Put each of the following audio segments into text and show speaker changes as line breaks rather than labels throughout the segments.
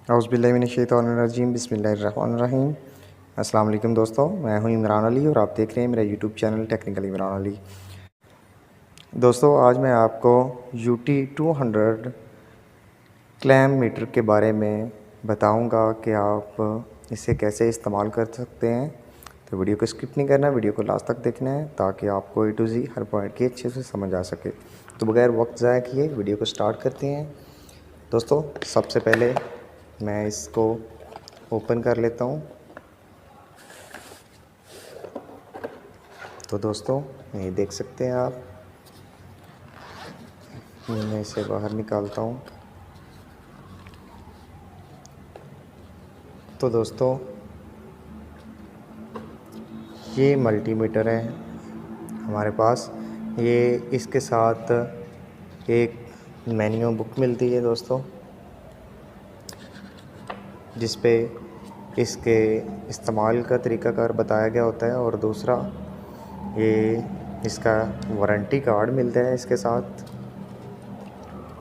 औज़ुबिल्लाहिमिनश्शैतानिर्रजीम बिस्मिल्लाहिर्रहमानिर्रहीम। अस्सलाम वालेकुम दोस्तों, मैं हूं इमरान अली और आप देख रहे हैं मेरा YouTube channel technical Imran Ali. दोस्तों आज मैं आपको UT200 क्लैम मीटर के बारे में बताऊंगा कि आप इसे कैसे इस्तेमाल कर सकते हैं। तो वीडियो को स्किप नहीं करना, वीडियो को लास्ट तक देखना है ताकि आपको A to Z her point की अच्छे से समझ आ सके। तो बगैर वक्त ज़ाया किए वीडियो को स्टार्ट करते हैं। दोस्तों सबसे पहले मैं इसको ओपन कर लेता हूँ। तो दोस्तों ये देख सकते हैं आप, मैं इसे बाहर निकालता हूँ। तो दोस्तों ये मल्टीमीटर है हमारे पास। ये इसके साथ एक मैन्युअल बुक मिलती है दोस्तों, जिस पे इसके इस्तेमाल का तरीक़ाकार बताया गया होता है। और दूसरा ये इसका वारंटी कार्ड मिलता है इसके साथ।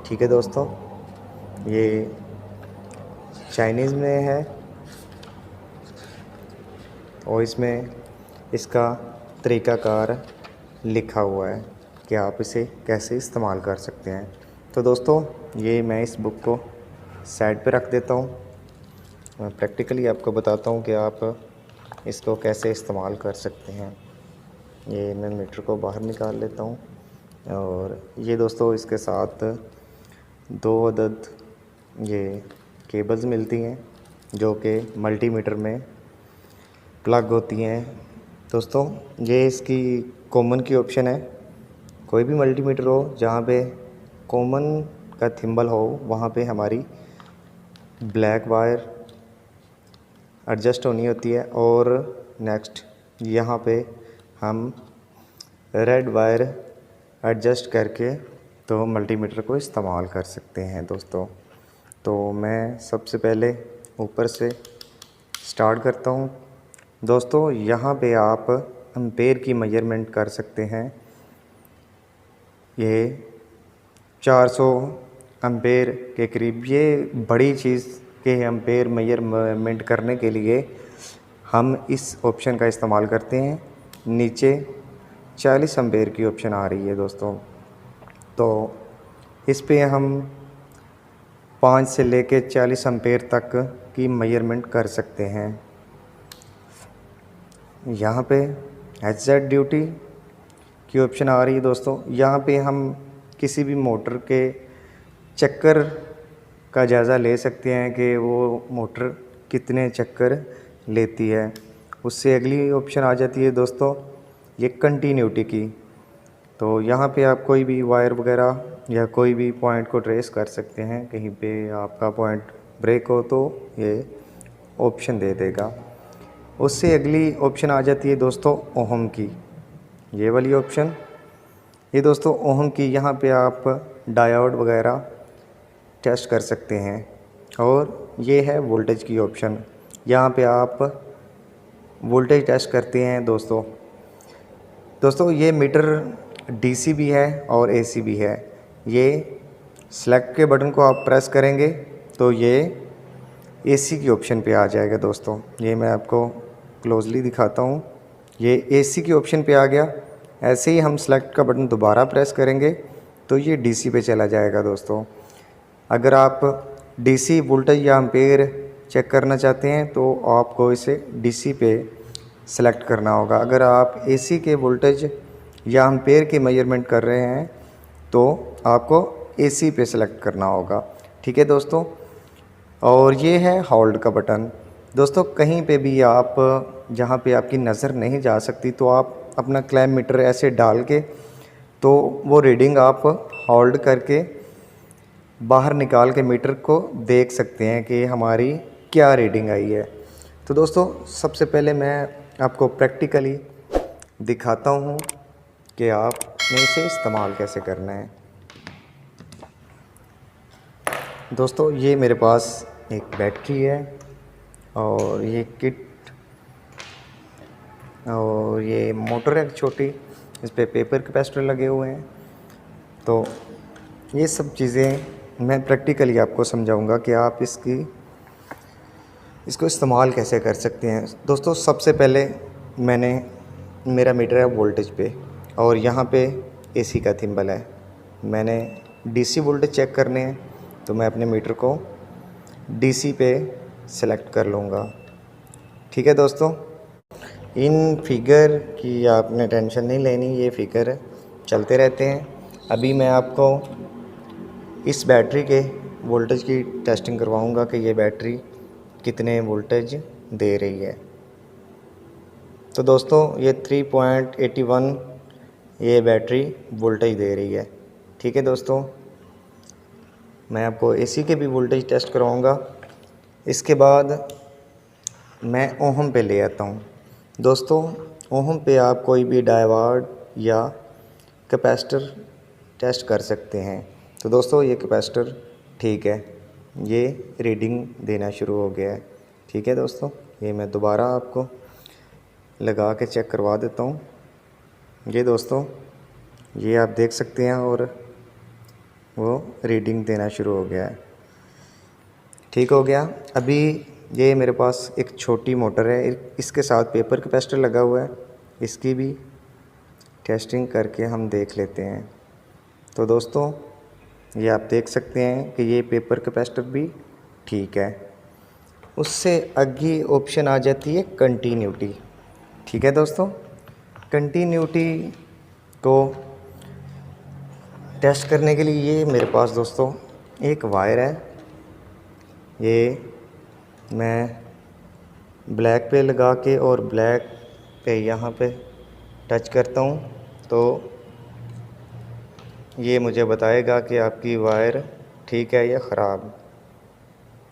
ठीक है दोस्तों, ये चाइनीज़ में है और इसमें इसका तरीक़ाकार लिखा हुआ है कि आप इसे कैसे इस्तेमाल कर सकते हैं। तो दोस्तों ये मैं इस बुक को साइड पे रख देता हूँ। मैं प्रैक्टिकली आपको बताता हूँ कि आप इसको कैसे इस्तेमाल कर सकते हैं। ये मैं मीटर को बाहर निकाल लेता हूँ। और ये दोस्तों इसके साथ 2 अदद ये केबल्स मिलती हैं जो कि मल्टीमीटर में प्लग होती हैं। दोस्तों ये इसकी कॉमन की ऑप्शन है। कोई भी मल्टीमीटर हो जहाँ पे कॉमन का थिम्बल हो वहाँ पे हमारी ब्लैक वायर एडजस्ट होनी होती है और नेक्स्ट यहाँ पे हम रेड वायर एडजस्ट करके तो मल्टीमीटर को इस्तेमाल कर सकते हैं दोस्तों। तो मैं सबसे पहले ऊपर से स्टार्ट करता हूँ। दोस्तों यहाँ पे आप एम्पेयर की मेजरमेंट कर सकते हैं। ये 400 एम्पेयर के करीब, ये बड़ी चीज़ के एम्पेयर मेजरमेंट करने के लिए हम इस ऑप्शन का इस्तेमाल करते हैं। नीचे 40 एम्पेयर की ऑप्शन आ रही है दोस्तों। तो इस पे हम 5 से लेके 40 एम्पेयर तक की मेजरमेंट कर सकते हैं। यहाँ पे HZ ड्यूटी की ऑप्शन आ रही है दोस्तों। यहाँ पे हम किसी भी मोटर के चक्कर का जायज़ा ले सकते हैं कि वो मोटर कितने चक्कर लेती है। उससे अगली ऑप्शन आ जाती है दोस्तों ये कंटिन्यूटी की। तो यहाँ पे आप कोई भी वायर वगैरह या कोई भी पॉइंट को ट्रेस कर सकते हैं। कहीं पे आपका पॉइंट ब्रेक हो तो ये ऑप्शन दे देगा। उससे अगली ऑप्शन आ जाती है दोस्तों ओहम की, ये वाली ऑप्शन। ये दोस्तों ओहम की, यहाँ पे आप डायोड वगैरह टेस्ट कर सकते हैं। और ये है वोल्टेज की ऑप्शन, यहाँ पे आप वोल्टेज टेस्ट करते हैं दोस्तों। ये मीटर DC भी है और AC भी है। ये सेलेक्ट के बटन को आप प्रेस करेंगे तो ये AC की ऑप्शन पे आ जाएगा दोस्तों। ये मैं आपको क्लोजली दिखाता हूँ। ये AC की ऑप्शन पे आ गया। ऐसे ही हम सेलेक्ट का बटन दोबारा प्रेस करेंगे तो ये DC पे चला जाएगा दोस्तों। अगर आप DC वोल्टेज या एम्पेयर चेक करना चाहते हैं तो आपको इसे DC पे सेलेक्ट करना होगा। अगर आप AC के वोल्टेज या एम्पेयर की मेजरमेंट कर रहे हैं तो आपको AC पे सेलेक्ट करना होगा। ठीक है दोस्तों। और ये है होल्ड का बटन। दोस्तों कहीं पे भी आप जहाँ पे आपकी नज़र नहीं जा सकती तो आप अपना क्लैम मीटर ऐसे डाल के तो वो रीडिंग आप होल्ड करके बाहर निकाल के मीटर को देख सकते हैं कि हमारी क्या रीडिंग आई है। तो दोस्तों सबसे पहले मैं आपको प्रैक्टिकली दिखाता हूँ कि आपने इसे इस्तेमाल कैसे करना है। दोस्तों ये मेरे पास एक बैटरी है और ये किट और ये मोटर है छोटी, इस पे पेपर कैपेसिटर लगे हुए हैं। तो ये सब चीज़ें मैं प्रैक्टिकली आपको समझाऊंगा कि आप इसकी इसको इस्तेमाल कैसे कर सकते हैं दोस्तों। सबसे पहले मेरा मीटर है वोल्टेज पे और यहाँ पे एसी का थिंबल है। मैंने डीसी वोल्टेज चेक करने हैं तो मैं अपने मीटर को डीसी पे सेलेक्ट कर लूँगा। ठीक है दोस्तों, इन फिगर की आपने टेंशन नहीं लेनी, ये फिगर चलते रहते हैं। अभी मैं आपको इस बैटरी के वोल्टेज की टेस्टिंग करवाऊँगा कि ये बैटरी कितने वोल्टेज दे रही है। तो दोस्तों ये 3.81 ये बैटरी वोल्टेज दे रही है। ठीक है दोस्तों, मैं आपको एसी के भी वोल्टेज टेस्ट करवाऊँगा। इसके बाद मैं ओहम पे ले आता हूँ। दोस्तों ओहम पे आप कोई भी डायोड या कैपेसिटर टेस्ट कर सकते हैं। तो दोस्तों ये कैपेसिटर ठीक है, ये रीडिंग देना शुरू हो गया है। ठीक है दोस्तों, ये मैं दोबारा आपको लगा के चेक करवा देता हूँ। ये दोस्तों ये आप देख सकते हैं और वो रीडिंग देना शुरू हो गया है। ठीक हो गया। अभी ये मेरे पास एक छोटी मोटर है, इसके साथ पेपर कैपेसिटर लगा हुआ है, इसकी भी टेस्टिंग करके हम देख लेते हैं। तो दोस्तों ये आप देख सकते हैं कि ये पेपर कैपेसिटर भी ठीक है। उससे आगे ऑप्शन आ जाती है कंटिन्यूटी। ठीक है दोस्तों, कंटिन्यूटी को टेस्ट करने के लिए ये मेरे पास दोस्तों एक वायर है, ये मैं ब्लैक पे लगा के और ब्लैक पे यहाँ पे टच करता हूँ तो ये मुझे बताएगा कि आपकी वायर ठीक है या ख़राब।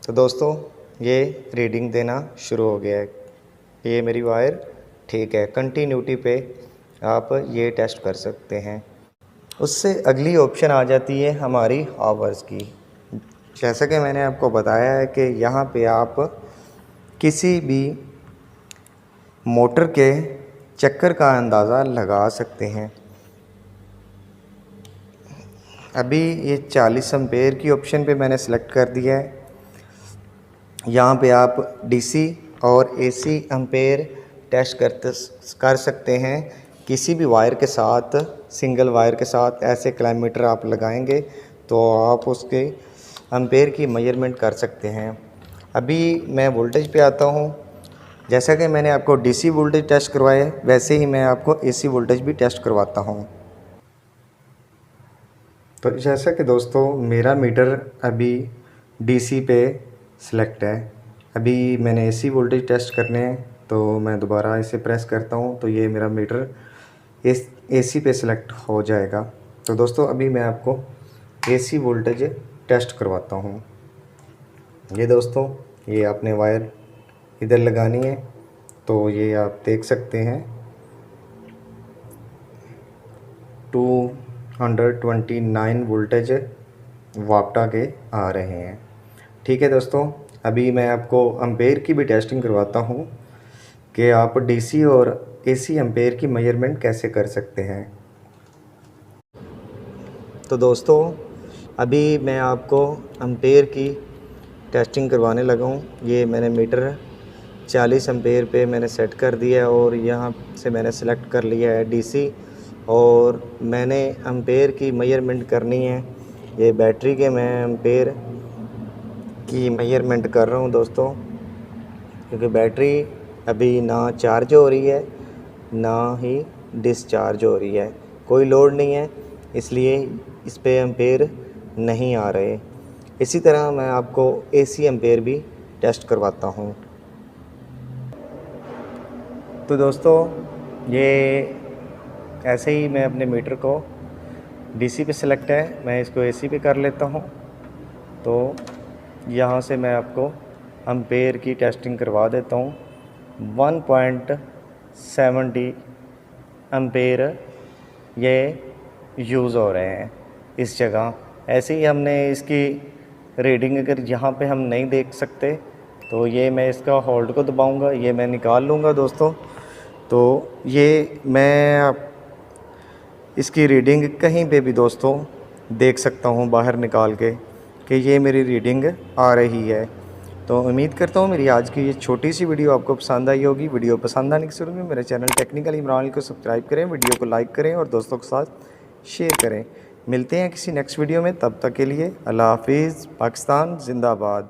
तो दोस्तों ये रीडिंग देना शुरू हो गया है, ये मेरी वायर ठीक है। कंटिन्यूटी पे आप ये टेस्ट कर सकते हैं। उससे अगली ऑप्शन आ जाती है हमारी आवर्स की। जैसा कि मैंने आपको बताया है कि यहाँ पे आप किसी भी मोटर के चक्कर का अंदाज़ा लगा सकते हैं। अभी ये 40 एम्पेयर की ऑप्शन पे मैंने सेलेक्ट कर दिया है। यहाँ पे आप डीसी और एसी एम्पेयर टेस्ट कर सकते हैं। किसी भी वायर के साथ, सिंगल वायर के साथ ऐसे क्लाइमीटर आप लगाएंगे तो आप उसके एम्पेयर की मेजरमेंट कर सकते हैं। अभी मैं वोल्टेज पे आता हूँ। जैसा कि मैंने आपको डीसी वोल्टेज टेस्ट करवाए वैसे ही मैं आपको एसी वोल्टेज भी टेस्ट करवाता हूँ। तो जैसा कि दोस्तों मेरा मीटर अभी डीसी पे सिलेक्ट है। अभी मैंने एसी वोल्टेज टेस्ट करने हैं तो मैं दोबारा इसे प्रेस करता हूँ तो ये मेरा मीटर एसी पे सिलेक्ट हो जाएगा। तो दोस्तों अभी मैं आपको एसी वोल्टेज टेस्ट करवाता हूँ। ये दोस्तों ये आपने वायर इधर लगानी है तो ये आप देख सकते हैं 229 वोल्टेज वापटा के आ रहे हैं। ठीक है दोस्तों, अभी मैं आपको एम्पेयर की भी टेस्टिंग करवाता हूँ कि आप डीसी और एसी एम्पेयर की मेजरमेंट कैसे कर सकते हैं। तो दोस्तों अभी मैं आपको एम्पेयर की टेस्टिंग करवाने लगा हूँ। ये मैंने मीटर 40 एम्पेयर पे मैंने सेट कर दिया है और यहाँ से मैंने सेलेक्ट कर लिया है डीसी और मैंने एम्पेयर की मेजरमेंट करनी है। ये बैटरी के मैं एम्पेयर की मेजरमेंट कर रहा हूँ दोस्तों, क्योंकि बैटरी अभी ना चार्ज हो रही है ना ही डिस्चार्ज हो रही है, कोई लोड नहीं है, इसलिए इस पे एम्पेयर नहीं आ रहे। इसी तरह मैं आपको एसी एम्पेयर भी टेस्ट करवाता हूँ। तो दोस्तों ये ऐसे ही मैं अपने मीटर को डीसी पे सिलेक्ट है, मैं इसको एसी पे कर लेता हूँ। तो यहाँ से मैं आपको एम्पेयर की टेस्टिंग करवा देता हूँ। 1.70 एम्पेयर ये यूज़ हो रहे हैं इस जगह। ऐसे ही हमने इसकी रीडिंग अगर यहाँ पे हम नहीं देख सकते तो ये मैं इसका होल्ड को दबाऊँगा, ये मैं निकाल लूँगा दोस्तों। तो ये मैं इसकी रीडिंग कहीं पे भी दोस्तों देख सकता हूँ बाहर निकाल के कि ये मेरी रीडिंग आ रही है। तो उम्मीद करता हूँ मेरी आज की ये छोटी सी वीडियो आपको पसंद आई होगी। वीडियो पसंद आने की सूरत में मेरे चैनल टेक्निकल इमरान को सब्सक्राइब करें, वीडियो को लाइक करें और दोस्तों के साथ शेयर करें। मिलते हैं किसी नेक्स्ट वीडियो में, तब तक के लिए अल्लाह हाफिज़। पाकिस्तान जिंदाबाद।